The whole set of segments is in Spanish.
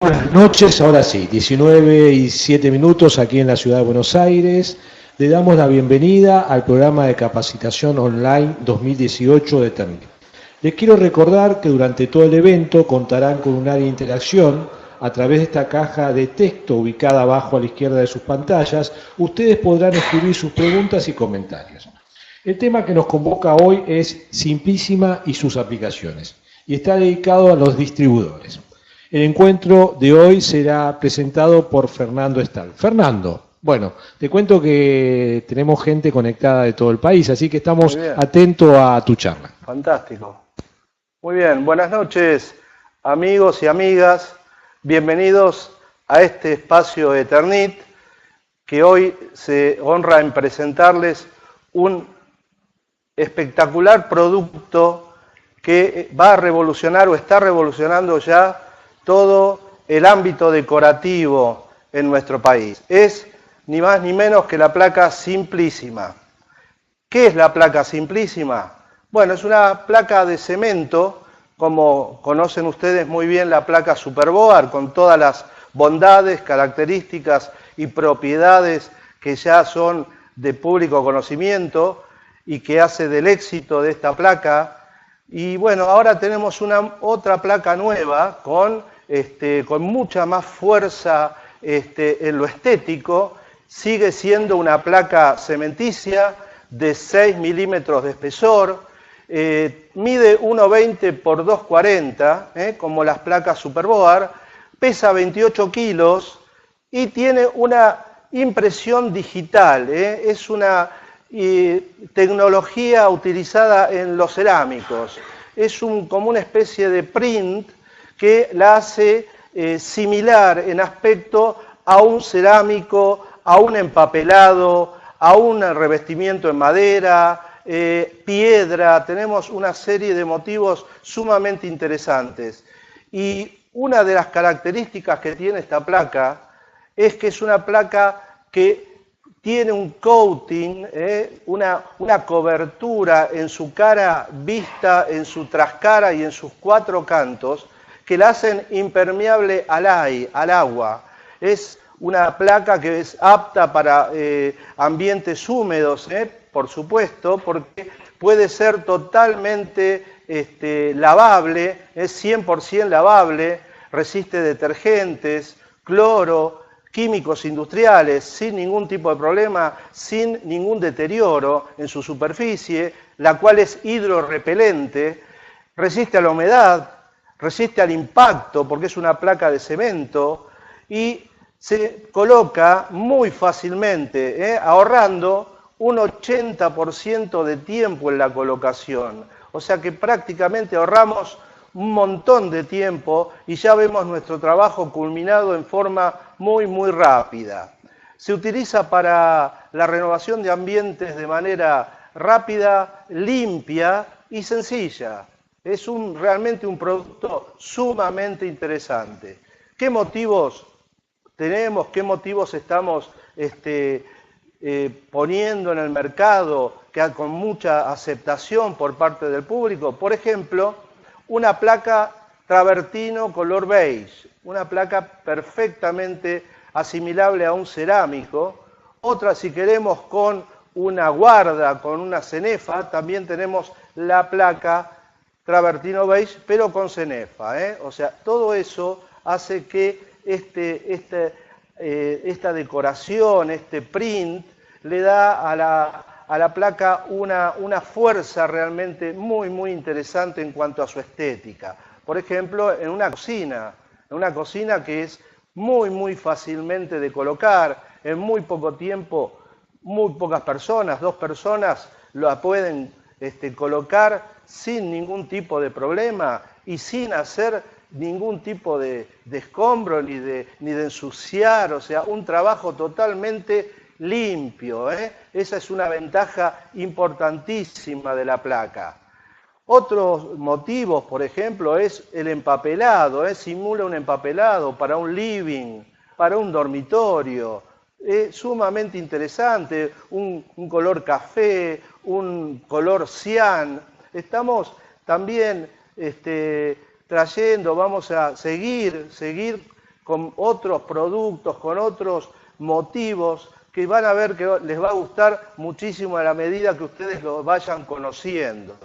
Buenas noches, ahora sí, 19:07 aquí en la ciudad de Buenos Aires. Le damos la bienvenida al programa de capacitación online 2018 de Ternit. Les quiero recordar que durante todo el evento contarán con un área de interacción a través de esta caja de texto ubicada abajo a la izquierda de sus pantallas. Ustedes podrán escribir sus preguntas y comentarios. El tema que nos convoca hoy es Simplísima y sus aplicaciones y está dedicado a los distribuidores. El encuentro de hoy será presentado por Fernando Estal. Fernando, bueno, te cuento que tenemos gente conectada de todo el país, así que estamos atentos a tu charla. Fantástico. Muy bien, buenas noches amigos y amigas. Bienvenidos a este espacio de Ternit, que hoy se honra en presentarles un espectacular producto que va a revolucionar o está revolucionando ya todo el ámbito decorativo en nuestro país. Es ni más ni menos que la placa Simplísima. ¿Qué es la placa Simplísima? Bueno, es una placa de cemento, como conocen ustedes muy bien la placa Superboard, con todas las bondades, características y propiedades que ya son de público conocimiento y que hace del éxito de esta placa. Y bueno, ahora tenemos otra placa nueva con mucha más fuerza en lo estético. Sigue siendo una placa cementicia de 6 milímetros de espesor, mide 1,20 por 2,40, como las placas Superboard, pesa 28 kilos y tiene una impresión digital, es una tecnología utilizada en los cerámicos. Es como una especie de print que la hace similar en aspecto a un cerámico, a un empapelado, a un revestimiento en madera, piedra. Tenemos una serie de motivos sumamente interesantes. Y una de las características que tiene esta placa es que es una placa que tiene un coating, una cobertura en su cara vista, en su trascara y en sus cuatro cantos, que la hacen impermeable al agua. Es una placa que es apta para ambientes húmedos, por supuesto, porque puede ser totalmente lavable, es 100% lavable, resiste detergentes, cloro, químicos industriales, sin ningún tipo de problema, sin ningún deterioro en su superficie, la cual es hidrorrepelente, resiste a la humedad, resiste al impacto porque es una placa de cemento y se coloca muy fácilmente, ahorrando un 80% de tiempo en la colocación. O sea que prácticamente ahorramos un montón de tiempo y ya vemos nuestro trabajo culminado en forma muy rápida. Se utiliza para la renovación de ambientes de manera rápida, limpia y sencilla. Es realmente un producto sumamente interesante. ¿Qué motivos tenemos? ¿Qué motivos estamos poniendo en el mercado con mucha aceptación por parte del público? Por ejemplo, una placa travertino color beige, una placa perfectamente asimilable a un cerámico. Otra, si queremos, con una guarda, con una cenefa, también tenemos la placa travertino beige, pero con cenefa, O sea, todo eso hace que esta decoración, este print, le da a la placa una fuerza realmente muy interesante en cuanto a su estética. Por ejemplo, en una cocina que es muy fácilmente de colocar, en muy poco tiempo, muy pocas personas, 2 personas la pueden colocar sin ningún tipo de problema y sin hacer ningún tipo de escombro ni de ensuciar, o sea, un trabajo totalmente limpio. Esa es una ventaja importantísima de la placa. Otros motivos, por ejemplo, es el empapelado, simula un empapelado para un living, para un dormitorio. Es sumamente interesante, un color café, un color cian. Estamos también trayendo, vamos a seguir con otros productos, con otros motivos que van a ver que les va a gustar muchísimo a la medida que ustedes lo vayan conociendo.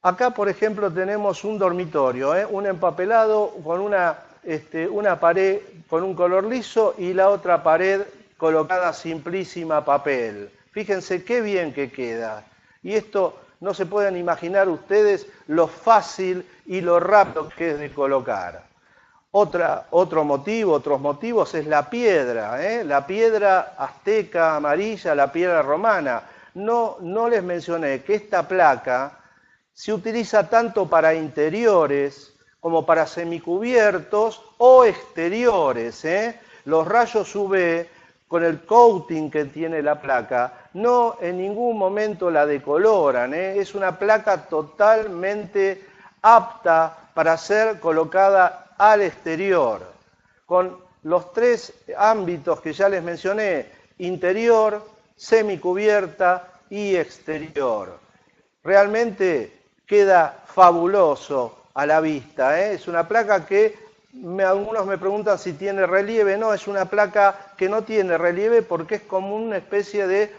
Acá, por ejemplo, tenemos un dormitorio, un empapelado con una pared con un color liso y la otra pared colocada simplísima papel. Fíjense qué bien que queda. Y esto no se pueden imaginar ustedes lo fácil y lo rápido que es de colocar. Otros motivos es la piedra, la piedra azteca amarilla, la piedra romana. No les mencioné que esta placa se utiliza tanto para interiores como para semicubiertos o exteriores. Los rayos UV, con el coating que tiene la placa, no en ningún momento la decoloran. Es una placa totalmente apta para ser colocada al exterior, con los tres ámbitos que ya les mencioné: interior, semicubierta y exterior. Realmente queda fabuloso a la vista. Es una placa que algunos me preguntan si tiene relieve. No, es una placa que no tiene relieve porque es como una especie de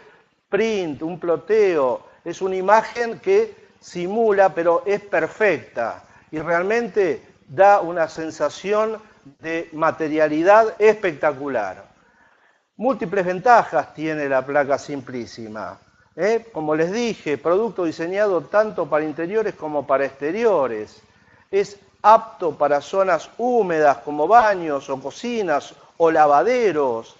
print, un ploteo. Es una imagen que simula, pero es perfecta y realmente da una sensación de materialidad espectacular. Múltiples ventajas tiene la placa simplísima. Como les dije, producto diseñado tanto para interiores como para exteriores. Es apto para zonas húmedas como baños o cocinas o lavaderos,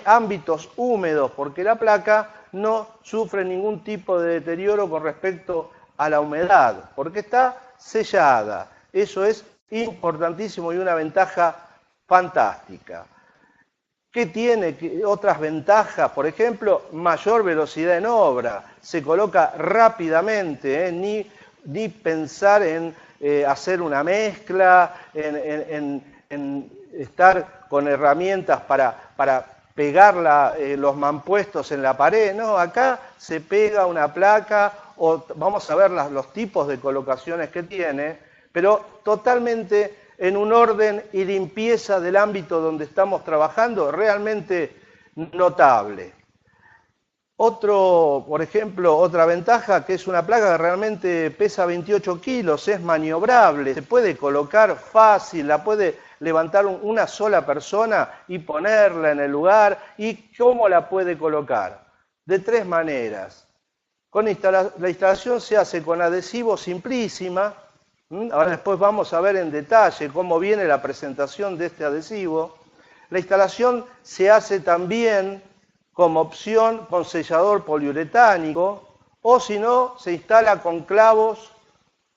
ámbitos húmedos, porque la placa no sufre ningún tipo de deterioro con respecto a la humedad, porque está sellada. Eso es importantísimo y una ventaja fantástica. ¿Qué tiene otras ventajas? Por ejemplo, mayor velocidad en obra. Se coloca rápidamente, ni pensar en hacer una mezcla, en estar con herramientas para pegar los mampuestos en la pared. No, acá se pega una placa, o vamos a ver los tipos de colocaciones que tiene, pero totalmente en un orden y limpieza del ámbito donde estamos trabajando realmente notable. Por ejemplo, otra ventaja, que es una placa que realmente pesa 28 kilos, es maniobrable, se puede colocar fácil, la puede levantar una sola persona y ponerla en el lugar. ¿Y cómo la puede colocar? De tres maneras. La instalación se hace con adhesivo simplísima. Ahora después vamos a ver en detalle cómo viene la presentación de este adhesivo. La instalación se hace también como opción con sellador poliuretánico, o si no, se instala con clavos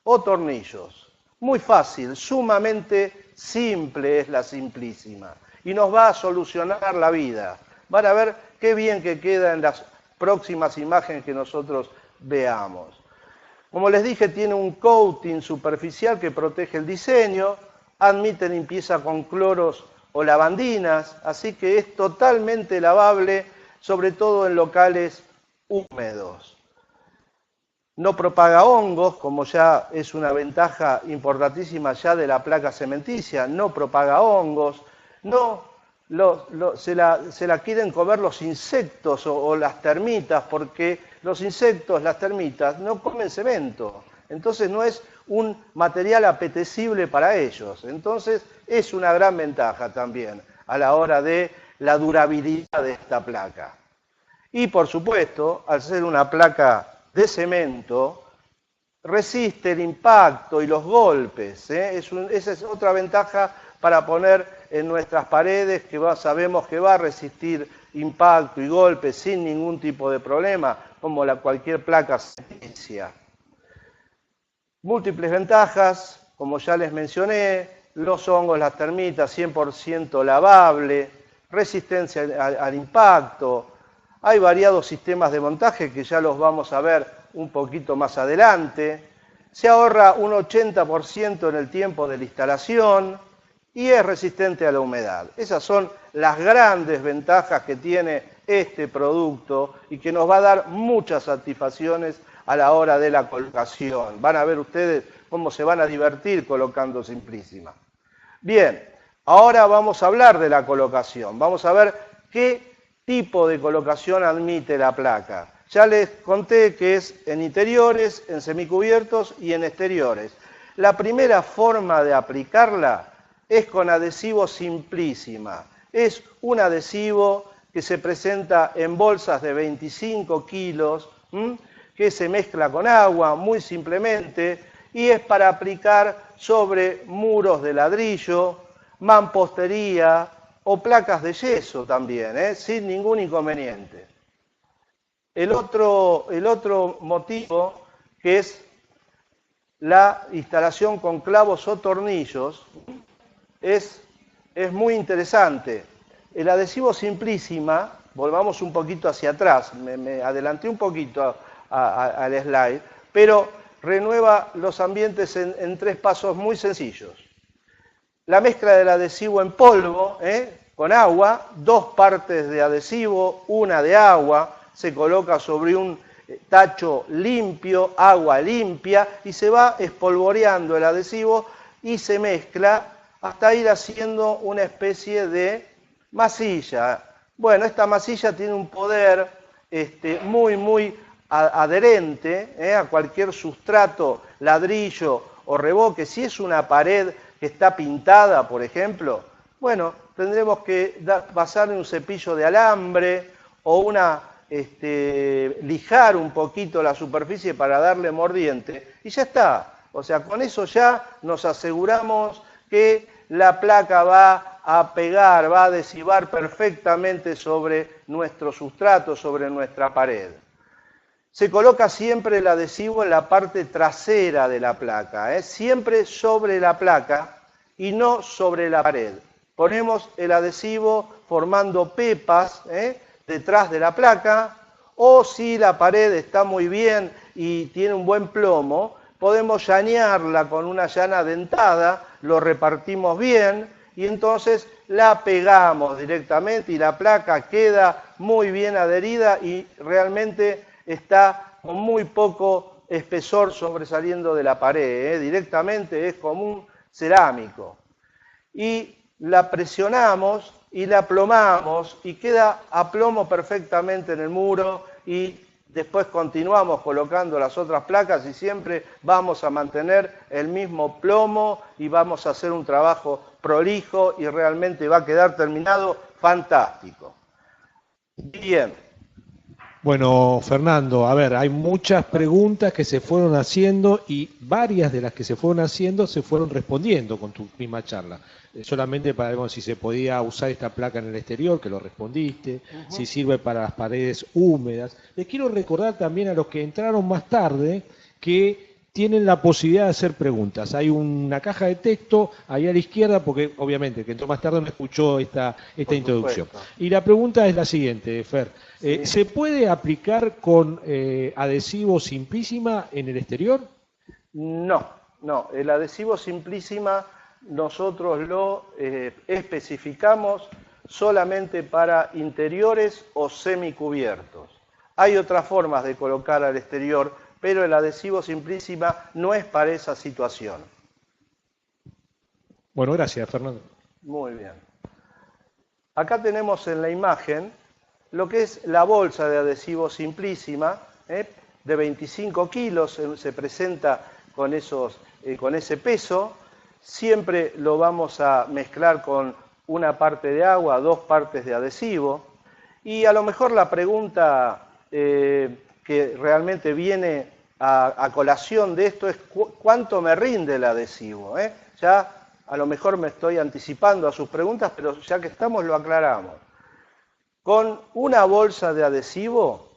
o tornillos. Muy fácil, sumamente simple es la simplísima y nos va a solucionar la vida. Van a ver qué bien que queda en las próximas imágenes que nosotros veamos. Como les dije, tiene un coating superficial que protege el diseño, admite limpieza con cloros o lavandinas, así que es totalmente lavable, sobre todo en locales húmedos. No propaga hongos, como ya es una ventaja importantísima ya de la placa cementicia, no propaga hongos, se la quieren comer los insectos o las termitas, porque los insectos, las termitas, no comen cemento, entonces no es un material apetecible para ellos. Entonces es una gran ventaja también a la hora de la durabilidad de esta placa. Y por supuesto, al ser una placa de cemento, resiste el impacto y los golpes. Esa es otra ventaja para poner en nuestras paredes, que sabemos que va a resistir impacto y golpes sin ningún tipo de problema, como cualquier placa cementicia. Múltiples ventajas, como ya les mencioné: los hongos, las termitas, 100% lavable, resistencia al impacto. Hay variados sistemas de montaje que ya los vamos a ver un poquito más adelante. Se ahorra un 80% en el tiempo de la instalación y es resistente a la humedad. Esas son las grandes ventajas que tiene este producto y que nos va a dar muchas satisfacciones a la hora de la colocación. Van a ver ustedes cómo se van a divertir colocando simplísima. Bien, Ahora vamos a hablar de la colocación, vamos a ver qué tipo de colocación admite la placa. Ya les conté que es en interiores, en semicubiertos y en exteriores. La primera forma de aplicarla es con adhesivo Simplísima. Es un adhesivo que se presenta en bolsas de 25 kilos, que se mezcla con agua muy simplemente y es para aplicar sobre muros de ladrillo, mampostería o placas de yeso también, sin ningún inconveniente. El otro motivo, que es la instalación con clavos o tornillos, es muy interesante. El adhesivo Simplísima, volvamos un poquito hacia atrás, me adelanté un poquito al slide, pero renueva los ambientes en 3 pasos muy sencillos. La mezcla del adhesivo en polvo, con agua, 2 partes de adhesivo, 1 de agua, se coloca sobre un tacho limpio, agua limpia, y se va espolvoreando el adhesivo y se mezcla hasta ir haciendo una especie de masilla. Bueno, esta masilla tiene un poder muy adherente a cualquier sustrato, ladrillo o revoque. Si es una pared que está pintada, por ejemplo, bueno, tendremos que pasar un cepillo de alambre o lijar un poquito la superficie para darle mordiente y ya está. O sea, con eso ya nos aseguramos que la placa va a pegar, va a adhesivar perfectamente sobre nuestro sustrato, sobre nuestra pared. Se coloca siempre el adhesivo en la parte trasera de la placa, siempre sobre la placa y no sobre la pared. Ponemos el adhesivo formando pepas detrás de la placa, o si la pared está muy bien y tiene un buen plomo, podemos llanearla con una llana dentada, lo repartimos bien y entonces la pegamos directamente y la placa queda muy bien adherida y realmente está con muy poco espesor sobresaliendo de la pared, directamente es como un cerámico. Y la presionamos y la aplomamos y queda a plomo perfectamente en el muro y después continuamos colocando las otras placas y siempre vamos a mantener el mismo plomo y vamos a hacer un trabajo prolijo y realmente va a quedar terminado fantástico. Bien. Bueno, Fernando, a ver, hay muchas preguntas que se fueron haciendo y varias de las que se fueron haciendo se fueron respondiendo con tu misma charla. Solamente para ver si se podía usar esta placa en el exterior, que lo respondiste, si sirve para las paredes húmedas. Les quiero recordar también a los que entraron más tarde que tienen la posibilidad de hacer preguntas. Hay una caja de texto ahí a la izquierda, porque obviamente el que entró más tarde no escuchó esta introducción. Y la pregunta es la siguiente, Fer. Sí. ¿Se puede aplicar con adhesivo Simplísima en el exterior? No. El adhesivo Simplísima nosotros lo especificamos solamente para interiores o semicubiertos. Hay otras formas de colocar al exterior, pero el adhesivo Simplísima no es para esa situación. Bueno, gracias, Fernando. Muy bien. Acá tenemos en la imagen lo que es la bolsa de adhesivo Simplísima, de 25 kilos, se presenta con ese peso. Siempre lo vamos a mezclar con 1 parte de agua, 2 partes de adhesivo. Y a lo mejor la pregunta que realmente viene a colación de esto es ¿cuánto me rinde el adhesivo? Ya a lo mejor me estoy anticipando a sus preguntas, pero ya que estamos lo aclaramos. Con una bolsa de adhesivo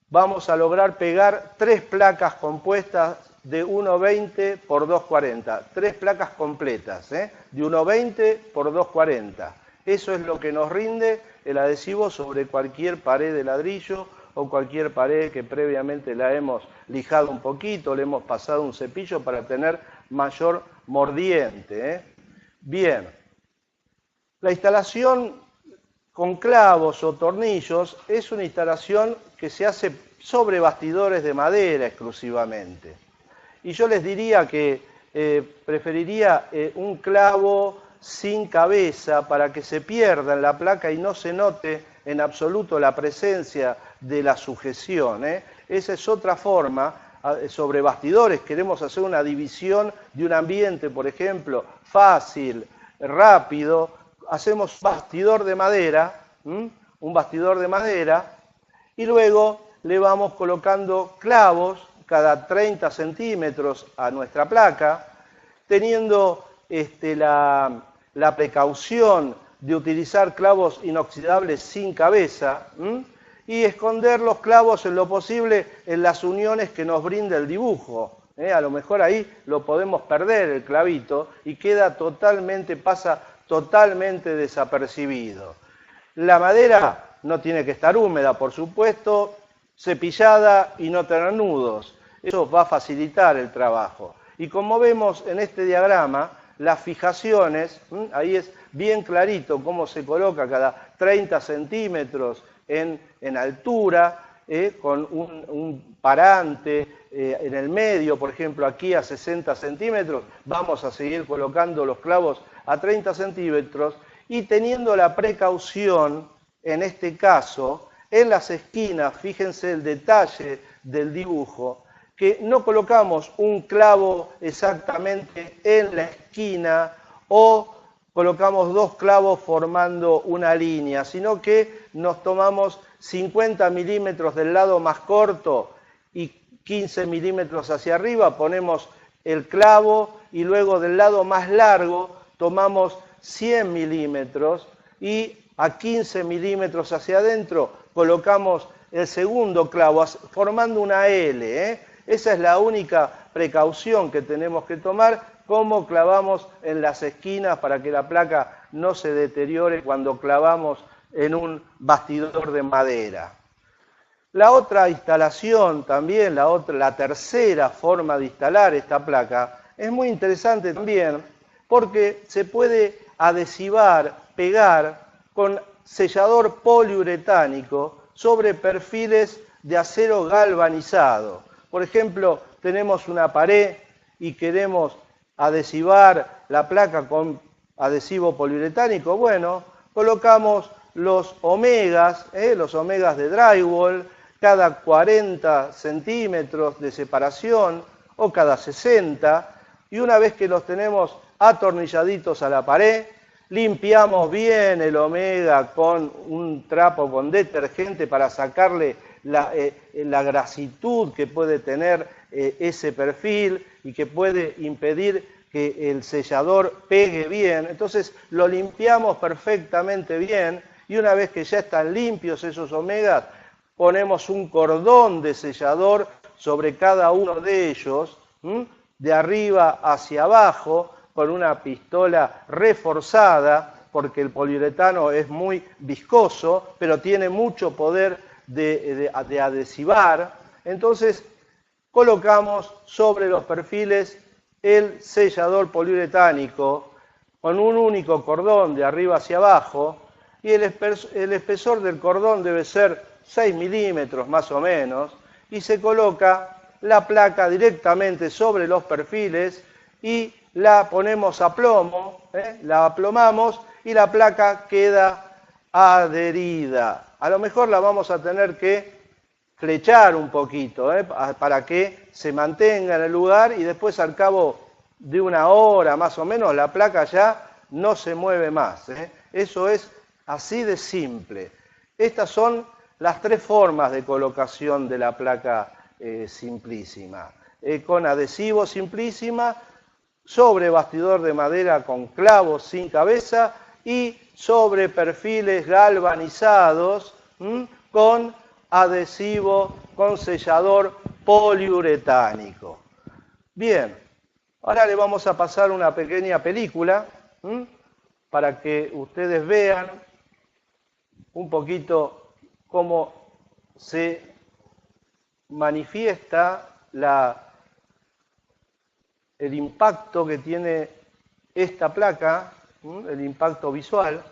vamos a lograr pegar 3 placas compuestas de 1,20 por 2,40. 3 placas completas, de 1,20 por 2,40. Eso es lo que nos rinde el adhesivo sobre cualquier pared de ladrillo o cualquier pared que previamente la hemos lijado un poquito, le hemos pasado un cepillo para tener mayor mordiente. Bien. La instalación con clavos o tornillos es una instalación que se hace sobre bastidores de madera exclusivamente. Y yo les diría que preferiría un clavo sin cabeza para que se pierda en la placa y no se note en absoluto la presencia de la sujeción. Esa es otra forma. Sobre bastidores queremos hacer una división de un ambiente, por ejemplo, fácil, rápido. Hacemos bastidor de madera, un bastidor de madera, y luego le vamos colocando clavos cada 30 centímetros a nuestra placa, teniendo la precaución de utilizar clavos inoxidables sin cabeza, y esconder los clavos en lo posible en las uniones que nos brinda el dibujo. A lo mejor ahí lo podemos perder el clavito y pasa totalmente desapercibido. La madera no tiene que estar húmeda, por supuesto, cepillada y no tener nudos. Eso va a facilitar el trabajo. Y como vemos en este diagrama, las fijaciones, ahí es bien clarito cómo se coloca cada 30 centímetros en altura, con un parante en el medio, por ejemplo aquí a 60 centímetros, vamos a seguir colocando los clavos a 30 centímetros y teniendo la precaución, en este caso, en las esquinas, fíjense el detalle del dibujo, que no colocamos un clavo exactamente en la esquina o colocamos dos clavos formando una línea, sino que nos tomamos 50 milímetros del lado más corto y 15 milímetros hacia arriba, ponemos el clavo y luego del lado más largo tomamos 100 milímetros y a 15 milímetros hacia adentro colocamos el segundo clavo, formando una L. Esa es la única precaución que tenemos que tomar, cómo clavamos en las esquinas para que la placa no se deteriore cuando clavamos en un bastidor de madera. La otra instalación también, la tercera forma de instalar esta placa, es muy interesante también porque se puede adhesivar, pegar con sellador poliuretánico sobre perfiles de acero galvanizado. Por ejemplo, tenemos una pared y queremos adhesivar la placa con adhesivo poliuretánico. Bueno, colocamos los omegas de drywall, cada 40 centímetros de separación o cada 60, y una vez que los tenemos atornilladitos a la pared, limpiamos bien el omega con un trapo con detergente para sacarle la grasitud que puede tener ese perfil y que puede impedir que el sellador pegue bien. Entonces lo limpiamos perfectamente bien y una vez que ya están limpios esos omegas, ponemos un cordón de sellador sobre cada uno de ellos, de arriba hacia abajo, con una pistola reforzada, porque el poliuretano es muy viscoso, pero tiene mucho poder de adhesivar. Entonces colocamos sobre los perfiles el sellador poliuretánico con un único cordón de arriba hacia abajo, y el espesor del cordón debe ser 6 milímetros más o menos, y se coloca la placa directamente sobre los perfiles y la ponemos a plomo, la aplomamos y la placa queda adherida. A lo mejor la vamos a tener que flechar un poquito para que se mantenga en el lugar y después al cabo de una hora más o menos la placa ya no se mueve más. Eso es así de simple. Estas son las tres formas de colocación de la placa simplísima. Con adhesivo simplísima, sobre bastidor de madera con clavos sin cabeza y sobre perfiles galvanizados con adhesivo, con sellador poliuretánico. Bien, ahora le vamos a pasar una pequeña película para que ustedes vean un poquito cómo se manifiesta el impacto que tiene esta placa, el impacto visual.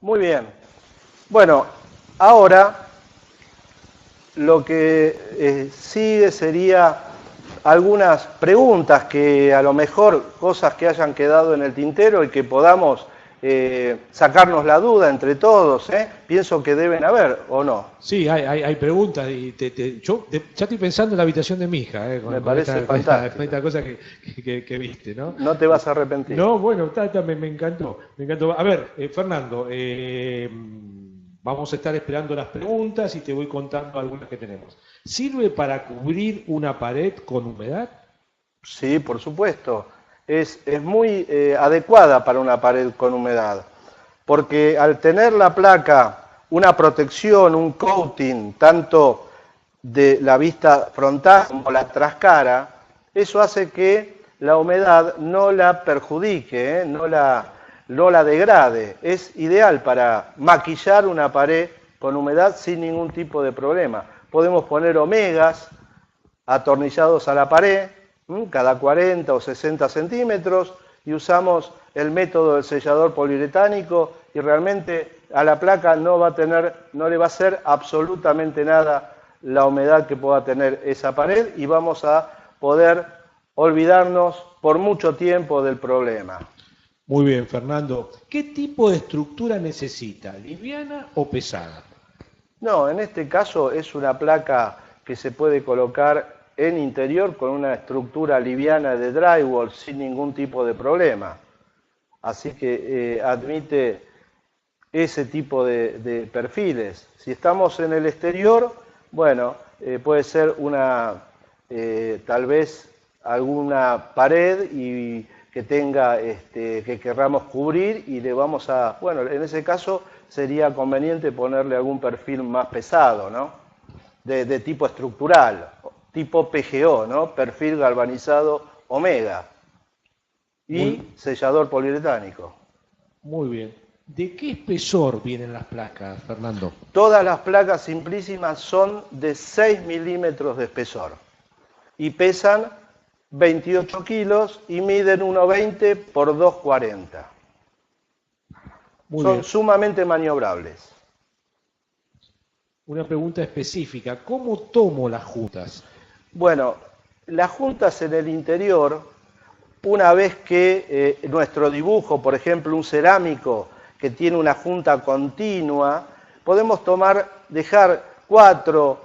Muy bien. Bueno, ahora lo que sigue sería algunas preguntas que a lo mejor, cosas que hayan quedado en el tintero y que podamos sacarnos la duda entre todos, ¿eh? Pienso que deben haber, ¿o no? Sí, hay preguntas y yo ya estoy pensando en la habitación de mi hija, Me parece fantástico. con esta cosa que viste, ¿no? No te vas a arrepentir. No, bueno, me encantó, me encantó. A ver, Fernando, vamos a estar esperando las preguntas y te voy contando algunas que tenemos. ¿Sirve para cubrir una pared con humedad? Sí, por supuesto. Es muy adecuada para una pared con humedad, porque al tener la placa una protección, un coating, tanto de la vista frontal como la trascara, eso hace que la humedad no la perjudique, no la degrade. Es ideal para maquillar una pared con humedad sin ningún tipo de problema. Podemos poner omegas atornillados a la pared, cada 40 o 60 centímetros, y usamos el método del sellador poliuretánico y realmente a la placa no le va a hacer absolutamente nada la humedad que pueda tener esa pared y vamos a poder olvidarnos por mucho tiempo del problema. Muy bien, Fernando. ¿Qué tipo de estructura necesita? ¿Liviana o pesada? No, en este caso es una placa que se puede colocar en interior con una estructura liviana de drywall sin ningún tipo de problema. Así que admite ese tipo de perfiles. Si estamos en el exterior, bueno, puede ser tal vez alguna pared y que tenga, que querramos cubrir y le vamos a, bueno, en ese caso sería conveniente ponerle algún perfil más pesado, ¿no? De tipo estructural, tipo PGO, ¿no? Perfil galvanizado omega y sellador poliuretánico. Muy bien. ¿De qué espesor vienen las placas, Fernando? Todas las placas simplísimas son de 6 milímetros de espesor y pesan 28 kilos y miden 1,20 por 2,40. Son sumamente maniobrables. Una pregunta específica. ¿Cómo tomo las juntas? Bueno, las juntas en el interior, una vez que nuestro dibujo, por ejemplo, un cerámico que tiene una junta continua, podemos dejar 4,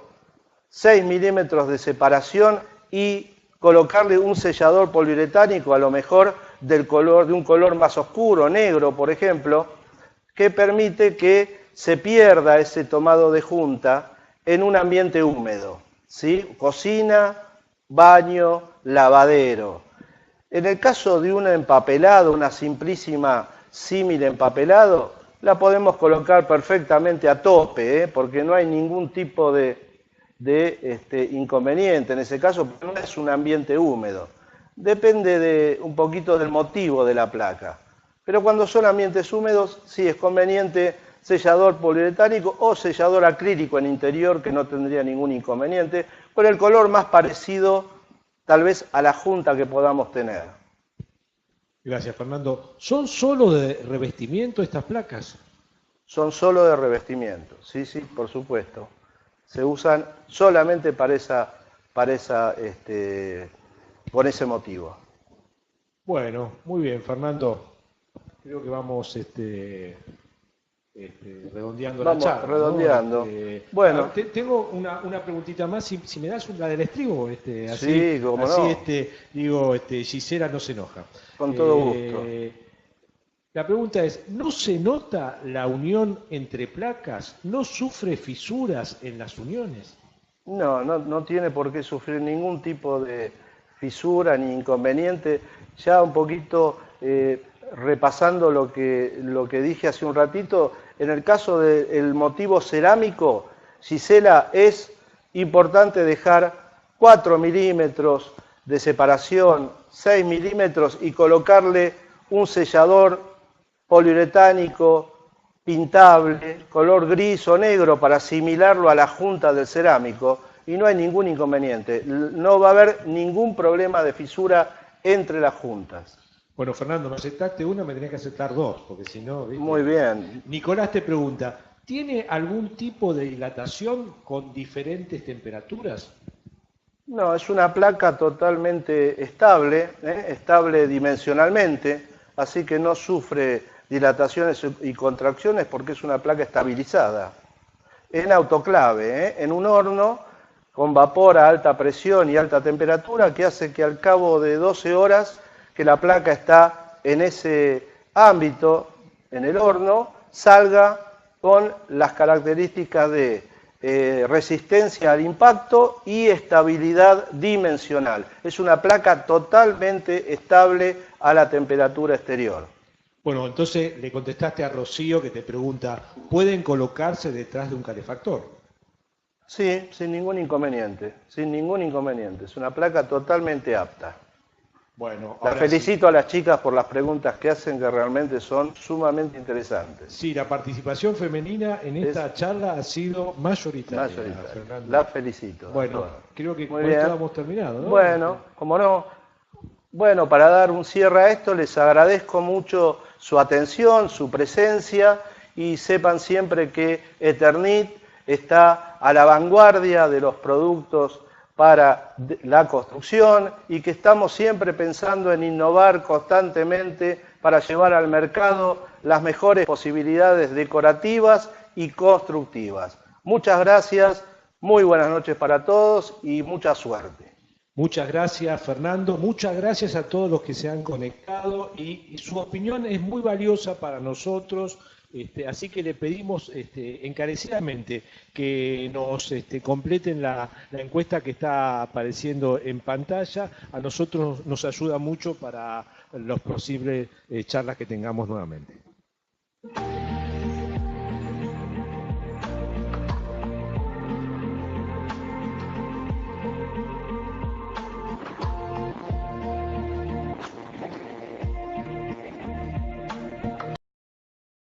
6 milímetros de separación y colocarle un sellador poliuretánico, a lo mejor de un color más oscuro, negro, por ejemplo, que permite que se pierda ese tomado de junta en un ambiente húmedo, ¿sí? Cocina, baño, lavadero. En el caso de un empapelado, una simplísima símil empapelado, la podemos colocar perfectamente a tope, porque no hay ningún tipo de inconveniente en ese caso, porque no es un ambiente húmedo. Depende un poquito del motivo de la placa. Pero cuando son ambientes húmedos, sí es conveniente sellador poliuretánico o sellador acrílico en interior, que no tendría ningún inconveniente, con el color más parecido tal vez a la junta que podamos tener. Gracias, Fernando. ¿Son solo de revestimiento estas placas? Son solo de revestimiento, sí, por supuesto. Se usan solamente por ese motivo. Bueno, muy bien, Fernando. Creo que vamos redondeando la charla. Redondeando. ¿No? Bueno. Tengo una preguntita más, si me das la del estribo. Así, sí, cómo así no. Gisela no se enoja. Con todo gusto. La pregunta es, ¿no se nota la unión entre placas? ¿No sufre fisuras en las uniones? No tiene por qué sufrir ningún tipo de fisura ni inconveniente. Ya un poquito repasando lo que dije hace un ratito, en el caso del motivo cerámico, Gisela, es importante dejar 4 milímetros de separación, 6 milímetros y colocarle un sellador poliuretánico pintable, color gris o negro para asimilarlo a la junta del cerámico y no hay ningún inconveniente. No va a haber ningún problema de fisura entre las juntas. Bueno, Fernando, me aceptaste una, me tenés que aceptar dos, porque si no, ¿viste? Muy bien. Nicolás te pregunta, ¿tiene algún tipo de dilatación con diferentes temperaturas? No, es una placa totalmente estable, estable dimensionalmente, así que no sufre dilataciones y contracciones porque es una placa estabilizada. En autoclave, en un horno con vapor a alta presión y alta temperatura que hace que al cabo de 12 horas que la placa está en ese ámbito, en el horno, salga con las características de resistencia al impacto y estabilidad dimensional. Es una placa totalmente estable a la temperatura exterior. Bueno, entonces le contestaste a Rocío que te pregunta, ¿pueden colocarse detrás de un calefactor? Sí, sin ningún inconveniente, sin ningún inconveniente. Es una placa totalmente apta. Bueno, Las ahora felicito sí. a las chicas por las preguntas que hacen, que realmente son sumamente interesantes. Sí, la participación femenina en esta charla ha sido mayoritaria, Mayoritaria. Fernando. Las felicito. Bueno, creo que Muy con esto bien. hemos terminado, ¿no? Bueno, como no. Bueno, para dar un cierre a esto, les agradezco mucho su atención, su presencia y sepan siempre que Eternit está a la vanguardia de los productos para la construcción y que estamos siempre pensando en innovar constantemente para llevar al mercado las mejores posibilidades decorativas y constructivas. Muchas gracias, muy buenas noches para todos y mucha suerte. Muchas gracias, Fernando. Muchas gracias a todos los que se han conectado y su opinión es muy valiosa para nosotros. Así que le pedimos encarecidamente que nos completen la encuesta que está apareciendo en pantalla. A nosotros nos ayuda mucho para las posibles charlas que tengamos nuevamente.